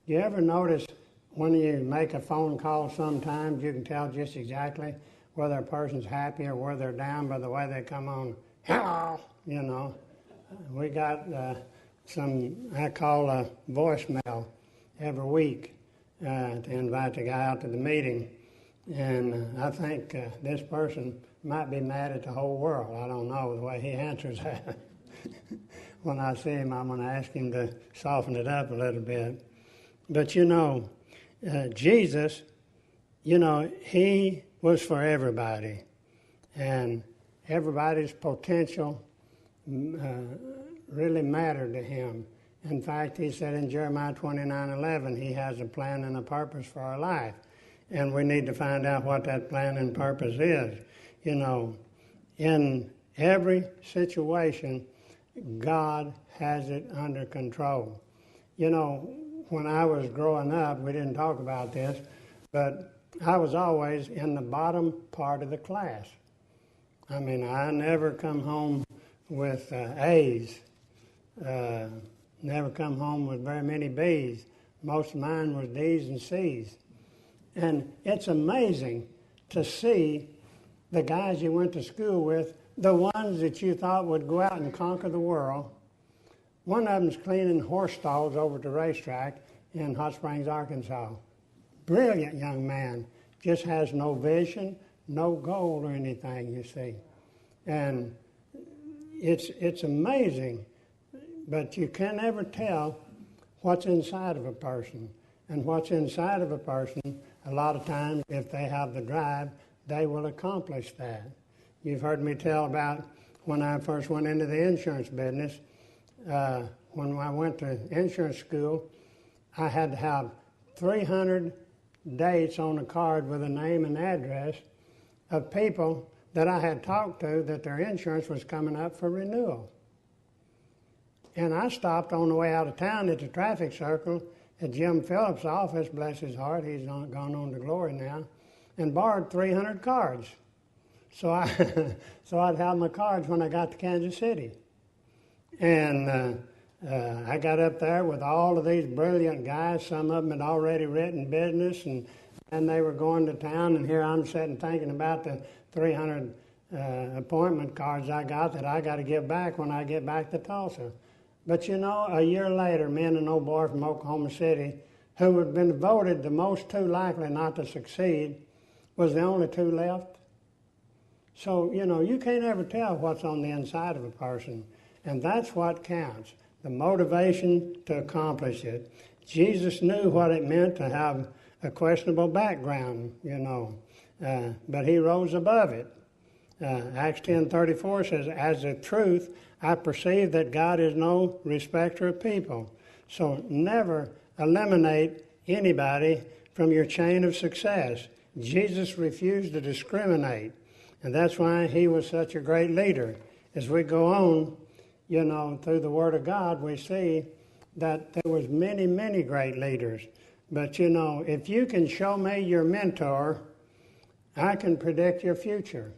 You ever notice when you make a phone call sometimes you can tell just exactly whether a person's happy or whether they're down by the way they come on, hello, you know. We got I call a voicemail every week to invite the guy out to the meeting. And I think this person might be mad at the whole world. I don't know the way he answers that. When I see him, I'm going to ask him to soften it up a little bit. But you know, Jesus, you know, he was for everybody. And everybody's potential really mattered to him. In fact, he said in Jeremiah 29:11, he has a plan and a purpose for our life. And we need to find out what that plan and purpose is. You know, in every situation, God has it under control. You know, when I was growing up, we didn't talk about this, but I was always in the bottom part of the class. I mean, I never come home with A's, never come home with very many B's. Most of mine was D's and C's. And it's amazing to see the guys you went to school with, the ones that you thought would go out and conquer the world. One of them's cleaning horse stalls over at the racetrack in Hot Springs, Arkansas. Brilliant young man, just has no vision, no goal or anything, you see. And it's amazing, but you can never tell what's inside of a person. And what's inside of a person, a lot of times, if they have the drive, they will accomplish that. You've heard me tell about when I first went into the insurance business. When I went to insurance school, I had to have 300 dates on a card with a name and address of people that I had talked to that their insurance was coming up for renewal. And I stopped on the way out of town at the traffic circle at Jim Phillips' office, bless his heart, he's gone on to glory now, and borrowed 300 cards. So I'd have my cards when I got to Kansas City. And I got up there with all of these brilliant guys. Some of them had already written business, and they were going to town, and here I'm sitting thinking about the 300 appointment cards I got that I got to give back when I get back to Tulsa. But you know, a year later, me and an old boy from Oklahoma City, who had been voted the most too likely not to succeed, was the only two left. So, you know, you can't ever tell what's on the inside of a person. And that's what counts, the motivation to accomplish it. Jesus knew what it meant to have a questionable background, you know, but he rose above it. Acts 10:34 says, as a truth, I perceive that God is no respecter of people. So never eliminate anybody from your chain of success. Jesus refused to discriminate, and that's why he was such a great leader. As we go on, you know, through the Word of God, we see that there was many, many great leaders. But, you know, if you can show me your mentor, I can predict your future.